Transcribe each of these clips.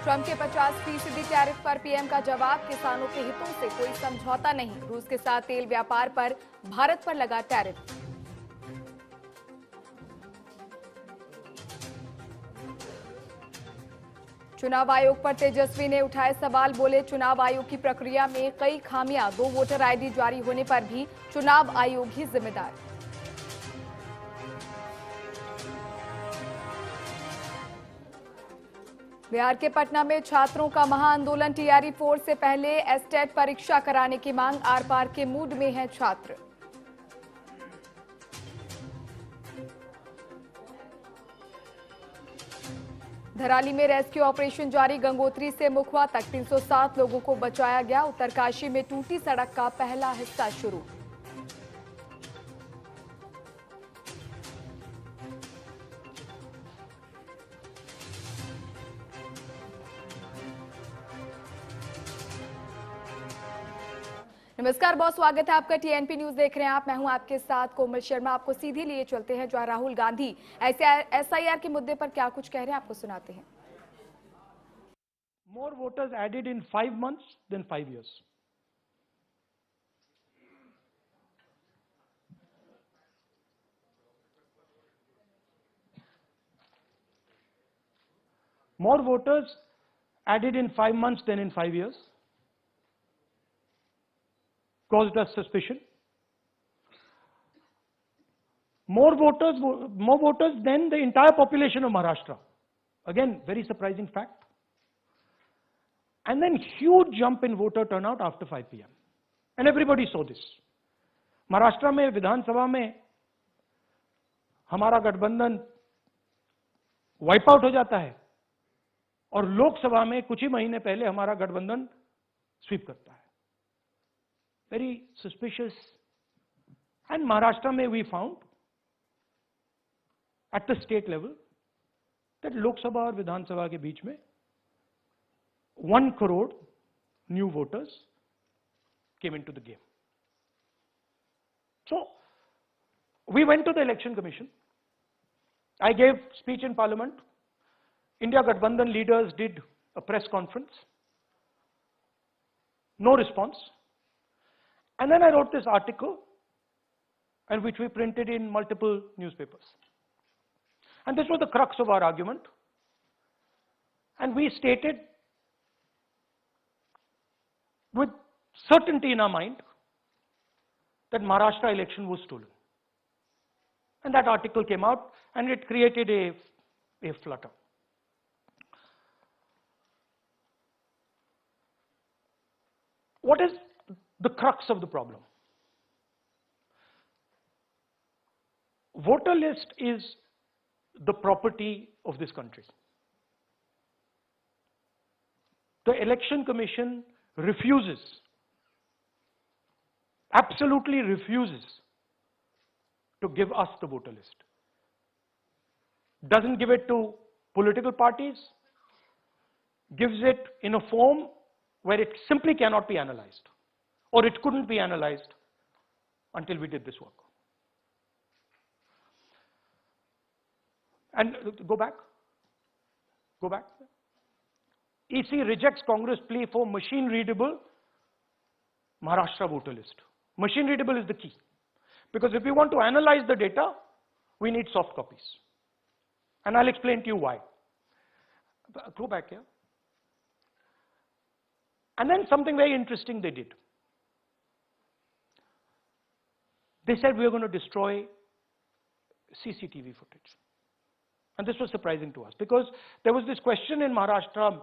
Trump के 50% tariff पर PM का जवाब, किसानों के हितों से कोई समझौता नहीं। रूस के साथ तेल व्यापार पर भारत पर लगा टैरिफ। चुनाव आयोग पर तेजस्वी ने उठाए सवाल, बोले चुनाव आयोग की प्रक्रिया में कई खामियां, 2 वोटर आईडी जारी होने पर भी चुनाव आयोग ही जिम्मेदार। बिहार के पटना में छात्रों का महाआंदोलन, टीआरई 4 से पहले एसटेट परीक्षा कराने की मांग, आर पार के मूड में हैं छात्र। धराली में रेस्क्यू ऑपरेशन जारी, गंगोत्री से मुखवा तक 307 लोगों को बचाया गया। उत्तरकाशी में टूटी सड़क का पहला हिस्सा शुरू। नमस्कार, बहुत स्वागत है आपका। टीएनपी न्यूज देख रहे हैं आप, मैं हूं आपके साथ कोमल शर्मा। आपको सीधे लिए चलते हैं जहां राहुल गांधी एसआईआर के मुद्दे पर क्या कुछ कह रहे हैं, आपको सुनाते हैं। More voters added in 5 months than 5 years. More voters added in 5 months than in 5 years. Caused us suspicion. More voters than the entire population of Maharashtra. Again, very surprising fact. And then huge jump in voter turnout after 5 p.m. And everybody saw this. Maharashtra में विधानसभा में हमारा गठबंधन wipe out हो जाता है और लोकसभा में कुछ ही महीने पहले हमारा गठबंधन स्वीप करता है। Very suspicious. एंड महाराष्ट्र में we found at the state level that Lok Sabha और विधानसभा के बीच में 1 crore new voters came into the game. So, we went to the Election Commission. I gave speech in Parliament. India Gathbandhan leaders did a press conference. No response. And then I wrote this article, and which we printed in multiple newspapers. And this was the crux of our argument. And we stated with certainty in our mind that Maharashtra election was stolen. And that article came out and it created a flutter. What is the crux of the problem? Voter list is the property of this country. The Election Commission refuses, absolutely refuses to give us the voter list. Doesn't give it to political parties, gives it in a form where it simply cannot be analyzed, or it couldn't be analyzed until we did this work. And go back. EC rejects Congress plea for machine-readable Maharashtra voter list. Machine-readable is the key. Because if we want to analyze the data, we need soft copies. And I'll explain to you why. Go back here. And then something very interesting they did. They said we are going to destroy CCTV footage. And this was surprising to us because there was this question in Maharashtra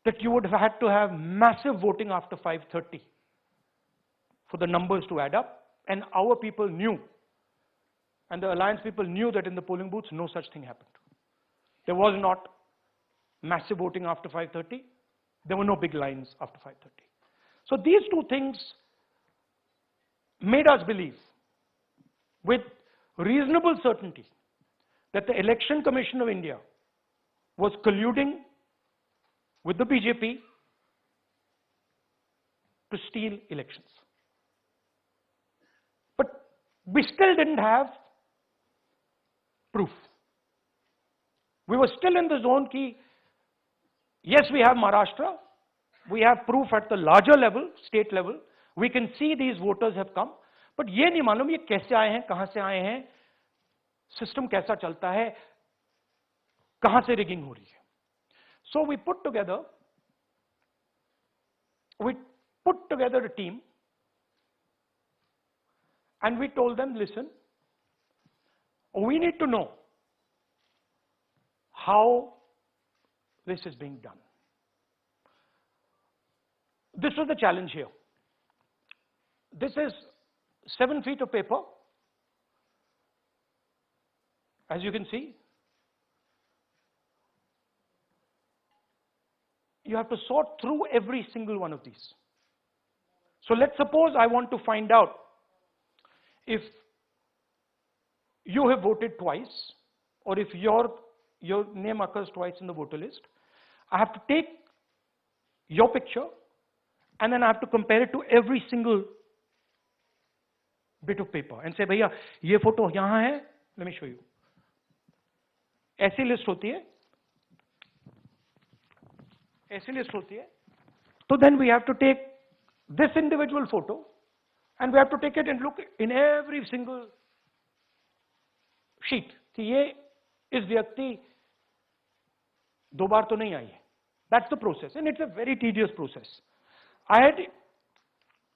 that you would have had to have massive voting after 5:30 for the numbers to add up. And our people knew, and the alliance people knew that in the polling booths, no such thing happened. There was not massive voting after 5:30. There were no big lines after 5:30. So these two things made us believe with reasonable certainty that the Election Commission of India was colluding with the BJP to steal elections. But we still didn't have proof. We were still in the zone ki Yes, we have Maharashtra. We have proof at the larger level, state level. We can see these voters have come. But ये नहीं मालूम ये कैसे आए हैं, कहां से आए हैं, सिस्टम कैसा चलता है, कहां से रिगिंग हो रही है. So we put together a team and we told them, listen, we need to know how this is being done. This was the challenge here. This is 7 feet of paper, as you can see. You have to sort through every single one of these. So let's suppose I want to find out if you have voted twice, or if your name occurs twice in the voter list. I have to take your picture and then I have to compare it to every single bit of paper and say, भैया ये photo यहाँ है, let me show you. ऐसी list होती है, ऐसी list होती है. So then we have to take this individual photo and we have to take it and look in every single sheet कि ये इस व्यक्ति दो बार तो नहीं आई है. That's the process, and it's a very tedious process. I had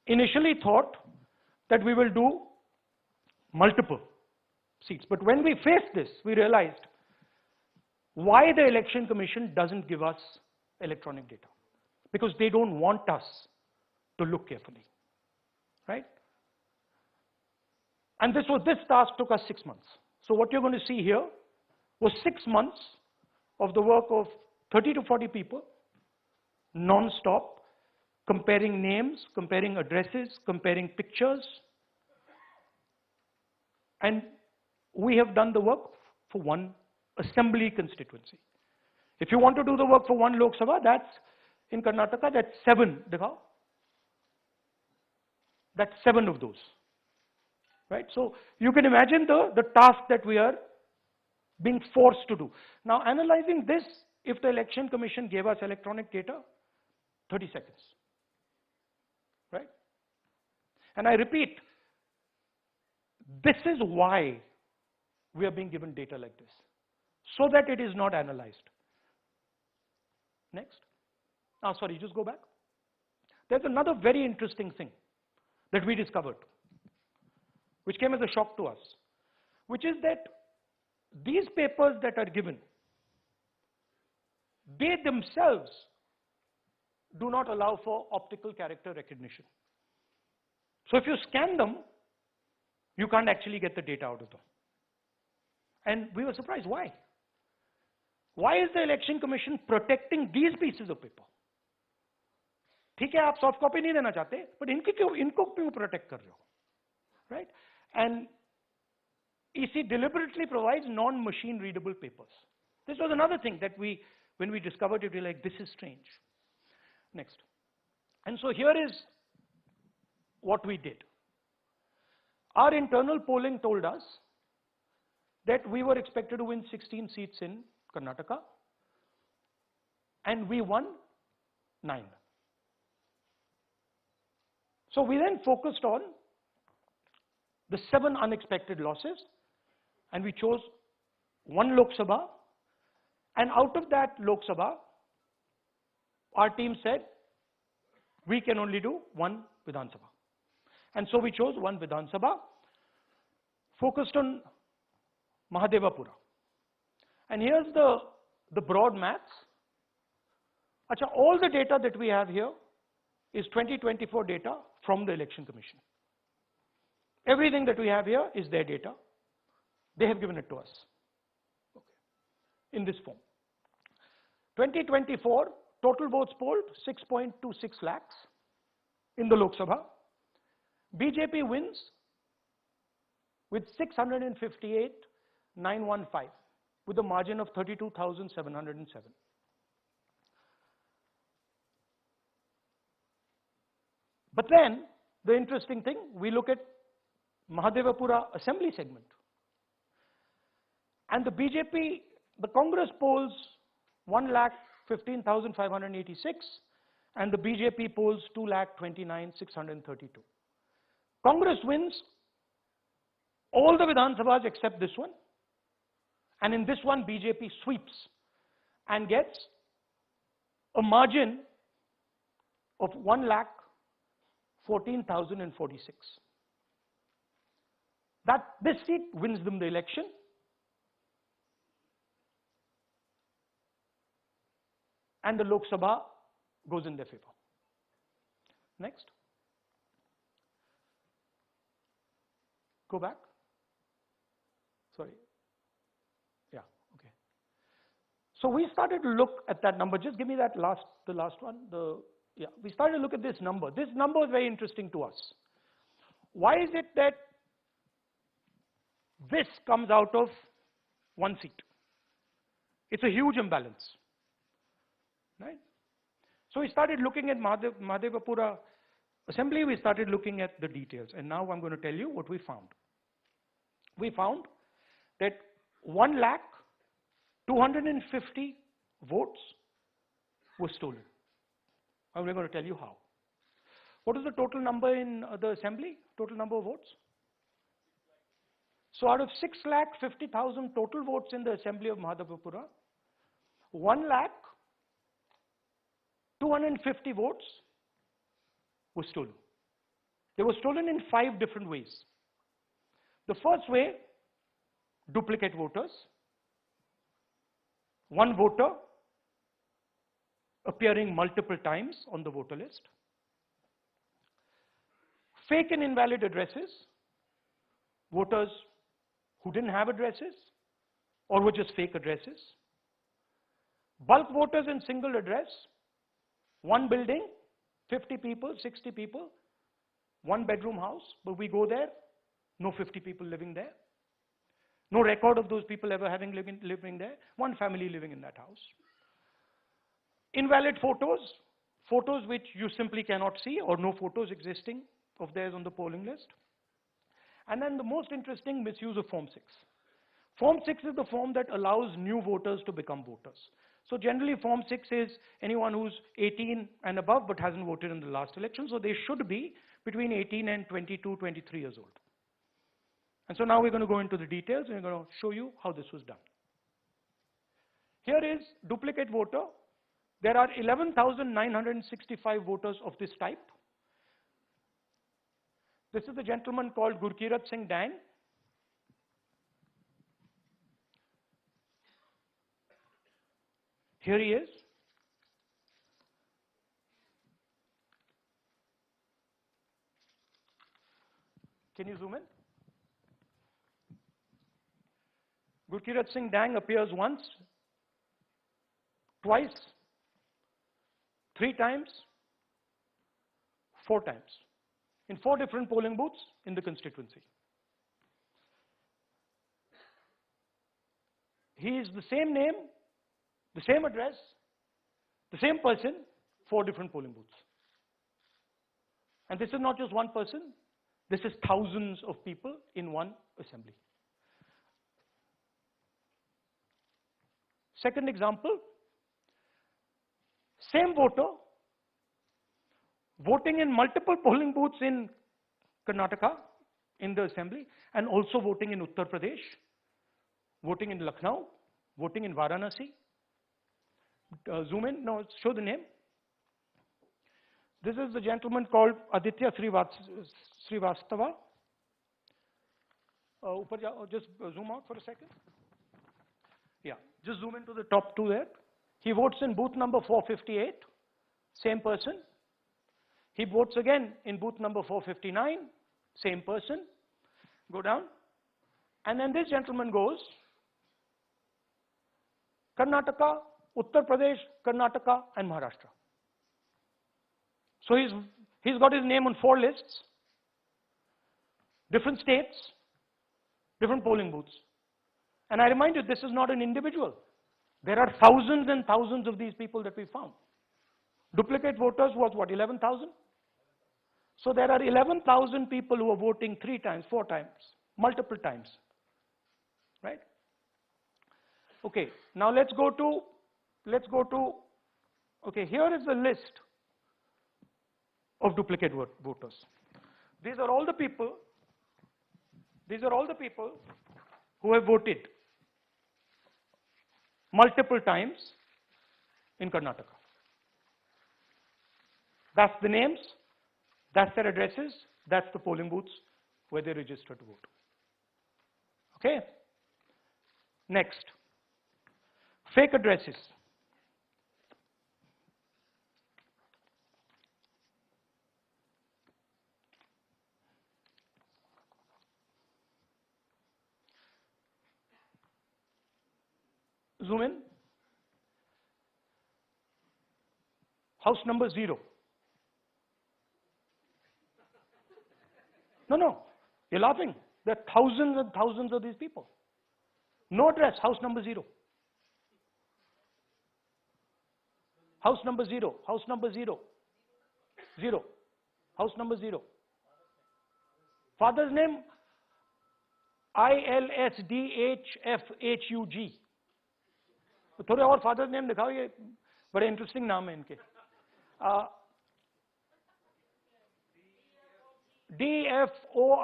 initially thought that we will do multiple seats, but when we faced this, we realized why the Election Commission doesn't give us electronic data. Because they don't want us to look carefully, right? And this task took us 6 months. So what you're going to see here was 6 months of the work of 30 to 40 people, non-stop, comparing names, comparing addresses, comparing pictures. And we have done the work for one assembly constituency. If you want to do the work for one Lok Sabha, that's in Karnataka, that's 7, dikhao. That's 7 of those, right? So you can imagine the task that we are being forced to do. Now analyzing this, if the Election Commission gave us electronic data, 30 seconds, right? And I repeat, this is why we are being given data like this, so that it is not analyzed. Next. Oh, sorry, just go back. There's another very interesting thing that we discovered, which came as a shock to us, which is that these papers that are given, they themselves do not allow for optical character recognition. So if you scan them, you can't actually get the data out of them. And we were surprised, why? Why is the Election Commission protecting these pieces of paper? ठीक है, आप soft copy नहीं देना चाहते, but इनको क्यों protect कर रहे हो, right? And EC deliberately provides non-machine readable papers. This was another thing that when we discovered it, we were like, this is strange. Next. And so here is what we did. Our internal polling told us that we were expected to win 16 seats in Karnataka, and we won 9. So we then focused on the 7 unexpected losses, and we chose 1 Lok Sabha, and out of that Lok Sabha, our team said we can only do 1 Vidhan Sabha. And so we chose 1 Vidhan Sabha, focused on Mahadevapura. And here's the broad maths. Acha, all the data that we have here is 2024 data from the Election Commission. Everything that we have here is their data. They have given it to us, okay, in this form. 2024, total votes polled, 6.26 lakhs in the Lok Sabha. BJP wins with 658,915 with a margin of 32,707. But then, the interesting thing, we look at Mahadevapura assembly segment. And the BJP, the Congress polls 15,586, and the BJP polls 2,29,632. Congress wins all the Vidhan Sabhas except this one, and in this one BJP sweeps and gets a margin of 1,14,046. This seat wins them the election. And the Lok Sabha goes in their favor. Next. Go back. Sorry. Yeah, okay. So we started to look at that number. Just give me that the last one. We started to look at this number. This number is very interesting to us. Why is it that this comes out of one seat? It's a huge imbalance, right? So we started looking at Mahadevapura Assembly. We started looking at the details, and now I'm going to tell you what we found. We found that 1,250,000 votes were stolen. And we're going to tell you how. What is the total number in the assembly? Total number of votes? So out of 6,50,000 total votes in the assembly of Mahadevapura, 1,250,000 votes were stolen. They were stolen in 5 different ways. The first way, duplicate voters. One voter appearing multiple times on the voter list. Fake and invalid addresses. Voters who didn't have addresses or were just fake addresses. Bulk voters in single address. One building, 50 people, 60 people, 1-bedroom house, but we go there, no 50 people living there. No record of those people ever having living there. One family living in that house. Invalid photos, photos which you simply cannot see or no photos existing of theirs on the polling list. And then the most interesting, misuse of Form 6. Form 6 is the form that allows new voters to become voters. So generally Form 6 is anyone who's 18 and above but hasn't voted in the last election, so they should be between 18 and 22, 23 years old. And so now we're going to go into the details and we're going to show you how this was done. Here is duplicate voter. There are 11,965 voters of this type. This is a gentleman called Gurkirat Singh Dang. Here he is. Can you zoom in? Gurkirat Singh Dang appears once, twice, 3 times, 4 times, in 4 different polling booths in the constituency. He is the same name, the same address, the same person, 4 different polling booths. And this is not just one person, this is thousands of people in one assembly. Second example, same voter voting in multiple polling booths in Karnataka in the assembly and also voting in Uttar Pradesh, voting in Lucknow, voting in Varanasi. Zoom in, no, show the name. This is the gentleman called Aditya Srivastava. Just zoom out for a second. Yeah, just zoom into the top 2 there. He votes in booth number 458, same person. He votes again in booth number 459, same person. Go down. And then this gentleman goes Karnataka, Uttar Pradesh, Karnataka, and Maharashtra. So he's got his name on 4 lists, different states, different polling booths. And I remind you, this is not an individual. There are thousands and thousands of these people that we found. Duplicate voters was what, 11,000? So there are 11,000 people who are voting 3 times, 4 times, multiple times, right? Okay, now let's go to Okay, here is the list of duplicate voters. These are all the people who have voted multiple times in Karnataka. That's the names, that's their addresses, that's the polling booths where they registered to vote. Okay? Next, fake addresses. Zoom in. House number 0. No, you're laughing. There are thousands and thousands of these people. No address, house number 0. House number 0, house number 0. 0. House number 0. Father's name, ILSDHFHUG. थोड़े और father's name दिखाओ, ये बड़े interesting नाम है इनके. DFOIGOIDF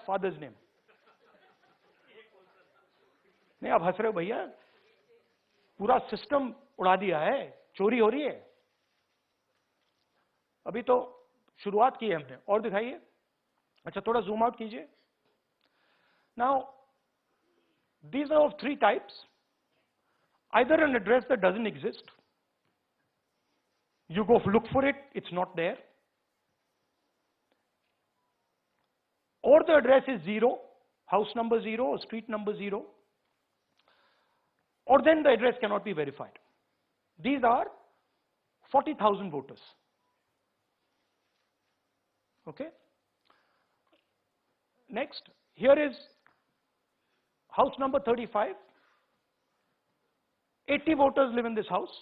father's name. नहीं, आप हंस रहे हो भैया, पूरा सिस्टम उड़ा दिया है, चोरी हो रही है. अभी तो शुरुआत की है हमने. और दिखाइए. अच्छा, थोड़ा जूम आउट कीजिए. Now these are of 3 types. Either an address that doesn't exist, you go look for it, it's not there, or the address is 0, house number 0 or street number 0, or then the address cannot be verified. These are 40,000 voters. Okay? Next, here is house number 35. 80 voters live in this house.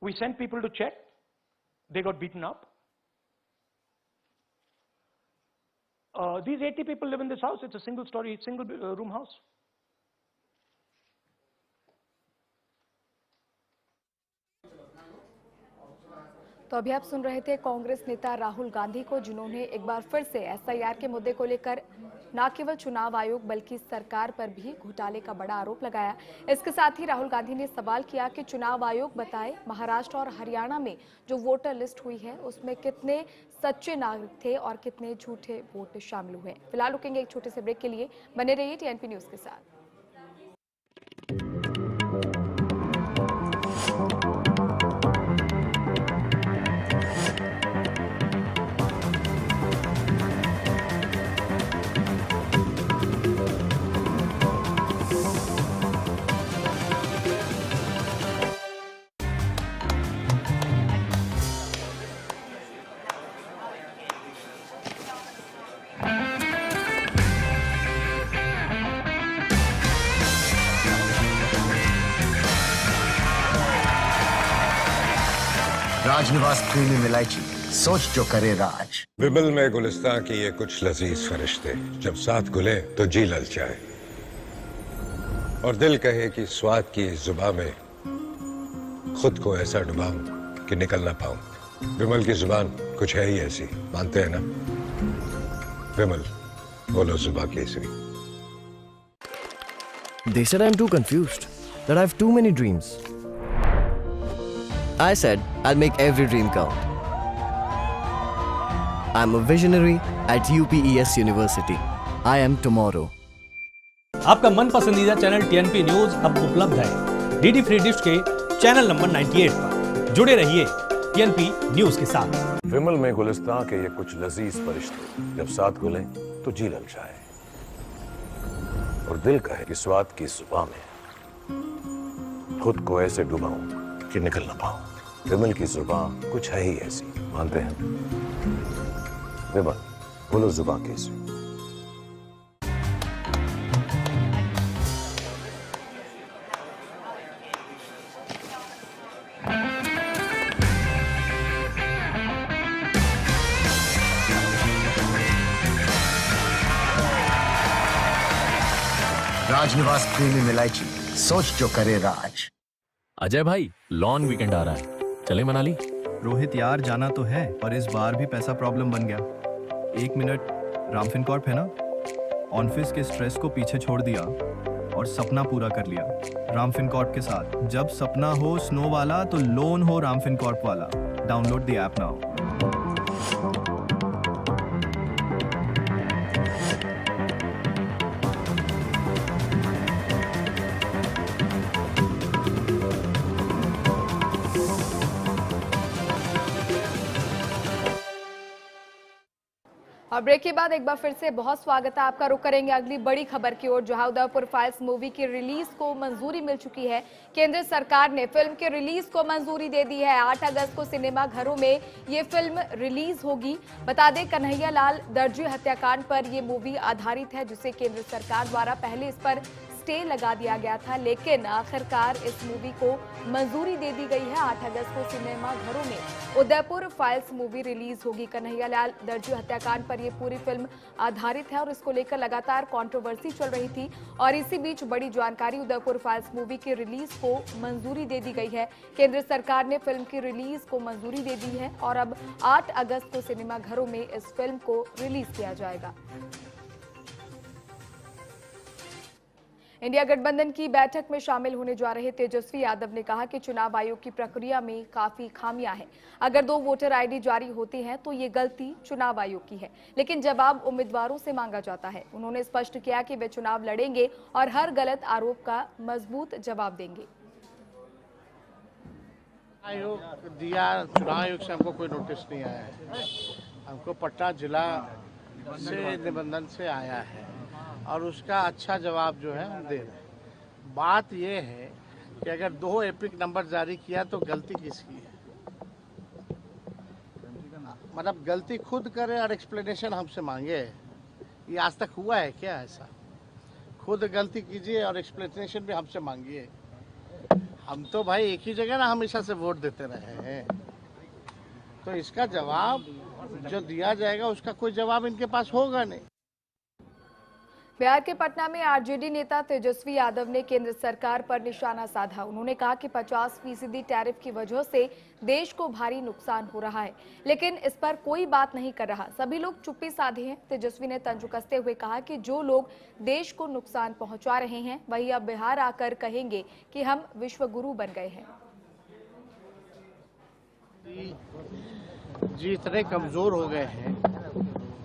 We sent people to check. They got beaten up. These 80 people live in this house. It's a single story, single room house. तो अभी आप सुन रहे थे कांग्रेस नेता राहुल गांधी को, जिन्होंने एक बार फिर से एसआईआर के मुद्दे को लेकर न केवल चुनाव आयोग बल्कि सरकार पर भी घोटाले का बड़ा आरोप लगाया. इसके साथ ही राहुल गांधी ने सवाल किया कि चुनाव आयोग बताए महाराष्ट्र और हरियाणा में जो वोटर लिस्ट हुई है उसमें कितने सच्चे नागरिक थे और कितने झूठे वोट शामिल हुए. फिलहाल रुकेंगे एक छोटे से ब्रेक के लिए. बने रहिए टीएनपी न्यूज के साथ. राजनिवास प्रीमियम इलायची, सोच जो करे राज. विमल में गुलिस्तां की ये कुछ लजीज फरिश्ते जब साथ घुले तो जी ललचाए और दिल कहे कि स्वाद की इस जुबान में खुद को ऐसा डुबाऊं कि निकल ना पाऊं. विमल की जुबान कुछ है ही ऐसी, मानते हैं ना? विमल, बोलो जुबान Kesari. They said I'm too confused, that I have too many dreams. I said I'll make every dream count. I'm a visionary at UPES University. I am tomorrow. आपका मन पसंदीदा चैनल टीएनपी न्यूज अब उपलब्ध है डीडी फ्री डिश के channel number 98 पर. जुड़े रहिए टीएनपी न्यूज के साथ. विमल में गुलिस्तां के ये कुछ लजीज फरिश्ते जब साथ घुले तो जी ललचाए और दिल कहे कि स्वाद की जुबान में खुद को ऐसे डुबाऊं कि निकल ना पाऊं. विमल की जुबान कुछ है ही ऐसी, मानते हैं? विमल, बोलो जुबान कैसी. राजनिवास प्रीमियम इलायची, सोच जो करे राज. अजय भाई, लॉन्ग वीकेंड आ रहा है, चले मनाली? रोहित यार, जाना तो है, पर इस बार भी पैसा प्रॉब्लम बन गया। 1 मिनट, रामफिन कॉर्प है ना? ऑफिस के स्ट्रेस को पीछे छोड़ दिया और सपना पूरा कर लिया रामफिन कॉर्प के साथ। जब सपना हो स्नो वाला तो लोन हो रामफिन कॉर्प वाला। Download the app now. और ब्रेक के बाद एक बार फिर से बहुत स्वागत है आपका। रुक करेंगे अगली बड़ी खबर की ओर, जहां उदयपुर फाइल्स मूवी की रिलीज को मंजूरी मिल चुकी है। केंद्र सरकार ने फिल्म के रिलीज को मंजूरी दे दी है। 8 अगस्त को सिनेमा घरों में ये फिल्म रिलीज होगी। बता दें, कन्हैया लाल दर्जी हत्याकांड पर ये मूवी आधारित है, जिसे केंद्र सरकार द्वारा पहले इस पर स्टे लगा दिया गया था, लेकिन आखिरकार इस मूवी को मंजूरी दे दी गई है। 8 अगस्त को सिनेमा घरों में उदयपुर फाइल्स मूवी रिलीज होगी। कन्हैया लाल दर्जी हत्याकांड पर यह पूरी फिल्म आधारित है और इसको लेकर लगातार कंट्रोवर्सी चल रही थी। और इसी बीच बड़ी जानकारी, उदयपुर फाइल्स मूवी की रिलीज को मंजूरी दे दी गई है। केंद्र सरकार ने फिल्म की रिलीज को मंजूरी दे दी है और अब 8 अगस्त को सिनेमा घरों में इस फिल्म को रिलीज किया जाएगा। इंडिया गठबंधन की बैठक में शामिल होने जा रहे तेजस्वी यादव ने कहा कि चुनाव आयोग की प्रक्रिया में काफी खामियां हैं। अगर 2 वोटर आईडी जारी होती हैं तो ये गलती चुनाव आयोग की है, लेकिन जवाब उम्मीदवारों से मांगा जाता है। उन्होंने स्पष्ट किया कि वे चुनाव लड़ेंगे और हर गलत आरोप का मजबूत जवाब देंगे। चुनाव आयोग से हमको कोई नोटिस नहीं आया है। हमको पटना जिला से निबंधन से आया है और उसका अच्छा जवाब जो है हम दे रहे हैं। बात यह है कि अगर 2 एपिक नंबर जारी किया तो गलती किसकी है? मतलब गलती खुद करे और एक्सप्लेनेशन हमसे मांगे। ये आज तक हुआ है क्या ऐसा? खुद गलती कीजिए और एक्सप्लेनेशन भी हमसे मांगिए। हम तो भाई एक ही जगह ना हमेशा से वोट देते रहे हैं, तो इसका जवाब जो दिया जाएगा उसका कोई जवाब इनके पास होगा नहीं। बिहार के पटना में आरजेडी नेता तेजस्वी यादव ने केंद्र सरकार पर निशाना साधा। उन्होंने कहा कि 50% टैरिफ की वजह से देश को भारी नुकसान हो रहा है, लेकिन इस पर कोई बात नहीं कर रहा। सभी लोग चुप्पी साधे हैं। तेजस्वी ने तंज कसते हुए कहा कि जो लोग देश को नुकसान पहुंचा रहे हैं वही अब बिहार आकर कहेंगे कि हम विश्व गुरु बन गए हैं। जी इतने कमजोर हो गए हैं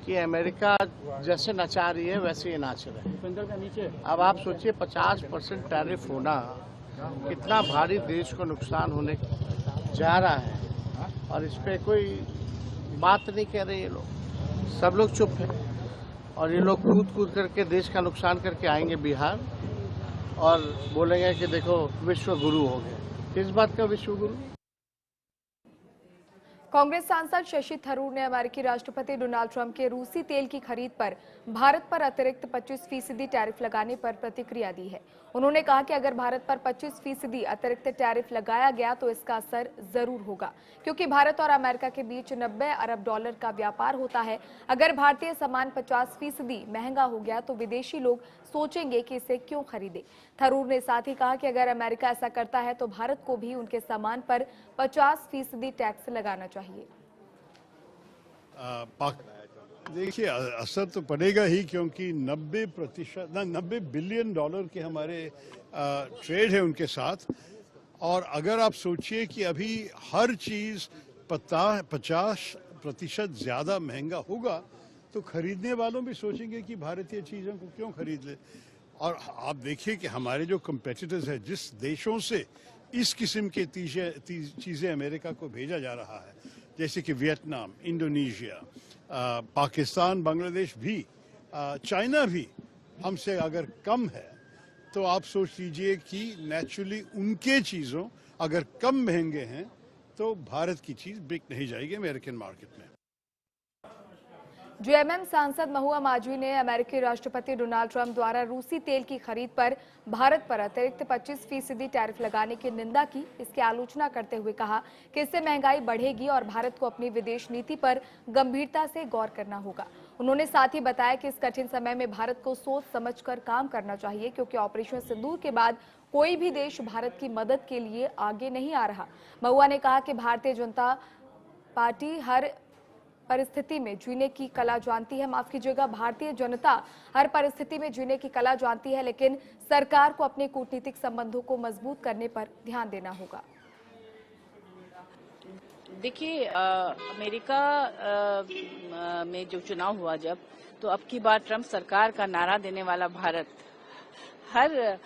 कि अमेरिका जैसे नचा रही है वैसे ही नाच रहे हैं। अब आप सोचिए 50% टैरिफ होना कितना भारी देश को नुकसान होने जा रहा है और इस पे कोई बात नहीं कह रहे ये लोग। सब लोग चुप हैं और ये लोग कूद कूद करके देश का नुकसान करके आएंगे बिहार और बोलेंगे कि देखो विश्व गुरु हो गए। किस बात का विश्व गुरु? कांग्रेस सांसद शशि थरूर ने अमेरिकी राष्ट्रपति डोनाल्ड ट्रंप के रूसी तेल की खरीद पर भारत पर अतिरिक्त 25% टैरिफ लगाने पर प्रतिक्रिया दी है। उन्होंने कहा कि अगर भारत पर 25% अतिरिक्त टैरिफ लगाया गया तो इसका असर जरूर होगा, क्योंकि भारत और अमेरिका के बीच $90 अरब का व्यापार होता है। अगर भारतीय सामान 50% महंगा हो गया तो विदेशी लोग सोचेंगे कि इसे क्यों खरीदे। थरूर ने साथ ही कहा कि अगर अमेरिका ऐसा करता है तो भारत को भी उनके सामान पर 50% टैक्स लगाना चाहिए। देखिए, असर तो पड़ेगा ही, क्योंकि 90 बिलियन डॉलर के हमारे ट्रेड है उनके साथ। और अगर आप सोचिए कि अभी हर चीज 50% ज्यादा महंगा होगा तो खरीदने वालों भी सोचेंगे कि भारतीय चीजों को क्यों खरीद ले। और आप देखिए कि हमारे जो कंपेटिटर्स हैं, जिस देशों से इस किस्म के चीजें अमेरिका को भेजा जा रहा है, जैसे कि वियतनाम, इंडोनेशिया, पाकिस्तान, बांग्लादेश भी, चाइना भी हमसे अगर कम है, तो आप सोच लीजिए कि नेचुरली उनके चीज़ों अगर कम महंगे हैं तो भारत की चीज़ बिक नहीं जाएगी अमेरिकन मार्केट में। जेएमएम सांसद महुआ माजवी ने अमेरिकी राष्ट्रपति डोनाल्ड ट्रंप द्वारा रूसी तेल की खरीद पर भारत पर अतिरिक्त 25% टैरिफ लगाने की निंदा की। इसकी आलोचना करते हुए कहा कि इससे महंगाई बढ़ेगी और भारत को अपनी विदेश नीति पर गंभीरता से गौर करना होगा। उन्होंने साथ ही बताया कि इस कठिन समय में भारत को सोच समझकर काम करना चाहिए, क्योंकि ऑपरेशन सिंदूर के बाद कोई भी देश भारत की मदद के लिए आगे नहीं आ रहा। महुआ ने कहा कि भारतीय जनता पार्टी हर परिस्थिति में जीने की कला जानती है। माफ कीजिएगा, भारतीय जनता हर परिस्थिति में जीने की कला जानती है, लेकिन सरकार को अपने कूटनीतिक संबंधों को मजबूत करने पर ध्यान देना होगा। देखिए, अमेरिका में जो चुनाव हुआ जब, तो अब की बार ट्रंप सरकार का नारा देने वाला भारत हर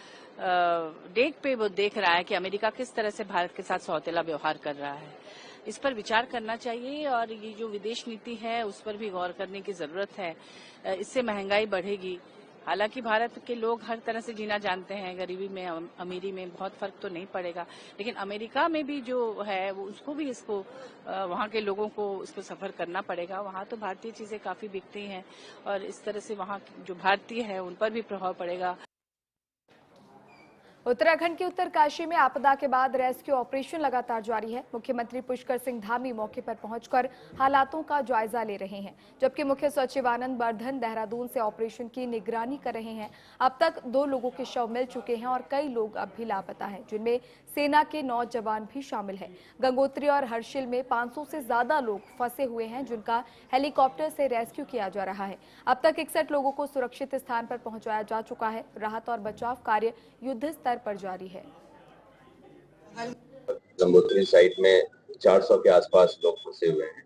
डेट पे वो देख रहा है कि अमेरिका किस तरह से भारत के साथ सौतेला व्यवहार कर रहा है। इस पर विचार करना चाहिए और ये जो विदेश नीति है उस पर भी गौर करने की जरूरत है। इससे महंगाई बढ़ेगी। हालांकि भारत के लोग हर तरह से जीना जानते हैं, गरीबी में अमीरी में बहुत फर्क तो नहीं पड़ेगा, लेकिन अमेरिका में भी जो है वो उसको भी इसको वहाँ के लोगों को इसको सफर करना पड़ेगा। वहाँ तो भारतीय चीजें काफी बिकती हैं और इस तरह से वहाँ जो भारतीय है उन पर भी प्रभाव पड़ेगा। उत्तराखंड के उत्तरकाशी में आपदा के बाद रेस्क्यू ऑपरेशन लगातार जारी है। मुख्यमंत्री पुष्कर सिंह धामी मौके पर पहुंचकर हालातों का जायजा ले रहे हैं, जबकि मुख्य सचिव आनंद वर्धन देहरादून से ऑपरेशन की निगरानी कर रहे हैं। अब तक 2 लोगों के शव मिल चुके हैं और कई लोग अब भी लापता हैं, जिनमें सेना के 9 जवान भी शामिल हैं। गंगोत्री और हर्षिल में 500 से ज्यादा लोग फंसे हुए हैं, जिनका हेलीकॉप्टर से रेस्क्यू किया जा रहा है। अब तक 61 लोगों को सुरक्षित स्थान पर पहुंचाया जा चुका है। राहत और बचाव कार्य युद्ध स्तर पर जारी है। गंगोत्री साइट में 400 के आसपास लोग फंसे हुए हैं।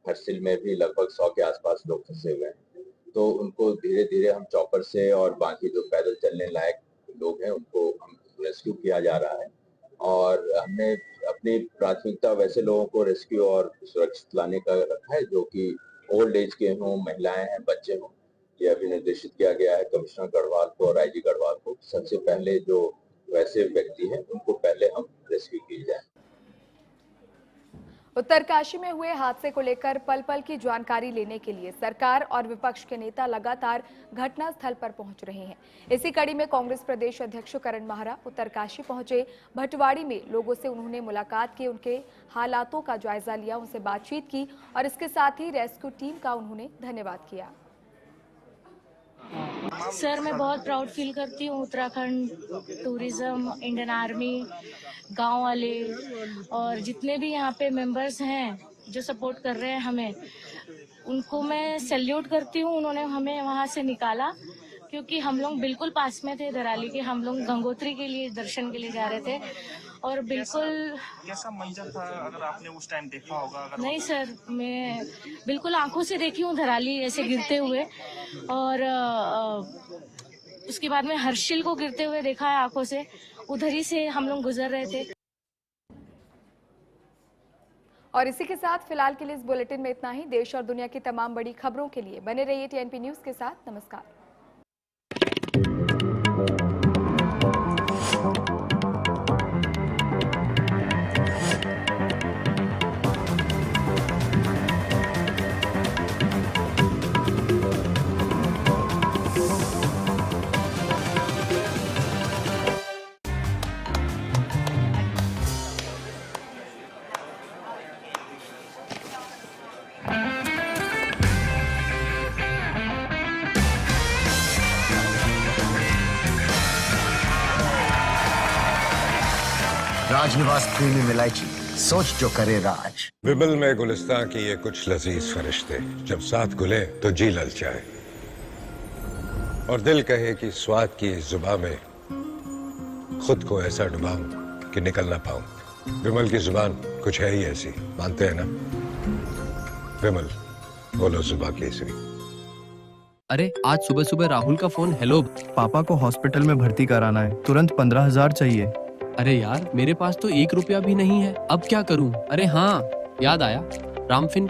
हर्षिल में भी लगभग 100 के आसपास लोग फंसे हुए हैं। तो उनको धीरे धीरे हम चॉपर से और बाकी जो पैदल चलने लायक लोग हैं उनको हम रेस्क्यू किया जा रहा है। और हमने अपनी प्राथमिकता वैसे लोगों को रेस्क्यू और सुरक्षित लाने का रखा है जो कि ओल्ड एज के हों, महिलाएं हैं, बच्चे हों। ये अभी निर्देशित किया गया है कमिश्नर गढ़वाल को और आईजी गढ़वाल को। सबसे पहले जो वैसे व्यक्ति हैं उनको पहले हम रेस्क्यू किए जाए। उत्तरकाशी में हुए हादसे को लेकर पल पल की जानकारी लेने के लिए सरकार और विपक्ष के नेता लगातार घटनास्थल पर पहुंच रहे हैं। इसी कड़ी में कांग्रेस प्रदेश अध्यक्ष करण माहरा उत्तरकाशी पहुंचे। भटवाड़ी में लोगों से उन्होंने मुलाकात की, उनके हालातों का जायजा लिया, उनसे बातचीत की और इसके साथ ही रेस्क्यू टीम का उन्होंने धन्यवाद किया। सर, मैं बहुत प्राउड फील करती हूँ। उत्तराखंड टूरिज्म, इंडियन आर्मी, गांव वाले और जितने भी यहाँ पे मेंबर्स हैं जो सपोर्ट कर रहे हैं हमें, उनको मैं सैल्यूट करती हूँ। उन्होंने हमें वहाँ से निकाला क्योंकि हम लोग बिल्कुल पास में थे धराली के। हम लोग गंगोत्री के लिए दर्शन के लिए जा रहे थे और बिल्कुल कैसा मंजर था, अगर आपने उस टाइम देखा होगा? नहीं सर, मैं बिल्कुल आंखों से देखी हूँ धराली ऐसे गिरते हुए और उसके बाद में हर्षिल को गिरते हुए देखा है आंखों से। उधर ही से हम लोग गुजर रहे थे। और इसी के साथ फिलहाल के लिए इस बुलेटिन में इतना ही। देश और दुनिया की तमाम बड़ी खबरों के लिए बने रहिए टीएनपी न्यूज के साथ। नमस्कार। राजनिवास प्रीमियम इलायची, सोच जो करे राज। विमल में गुलिस्तान की ये कुछ लजीज फरिश्ते जब साथ घुले तो जी ललचाए और दिल कहे कि स्वाद की इस जुबान में खुद को ऐसा डुबाऊं कि निकल ना पाऊं। विमल की जुबान कुछ है ही ऐसी, मानते हैं ना? विमल, बोलो जुबा केसरी। अरे आज सुबह सुबह राहुल का फोन। हेलो, पापा को हॉस्पिटल में भर्ती कराना है, तुरंत 15,000 चाहिए। अरे यार, मेरे पास तो 1 रुपया भी नहीं है, अब क्या करूं? अरे हाँ, याद आया, रामफिन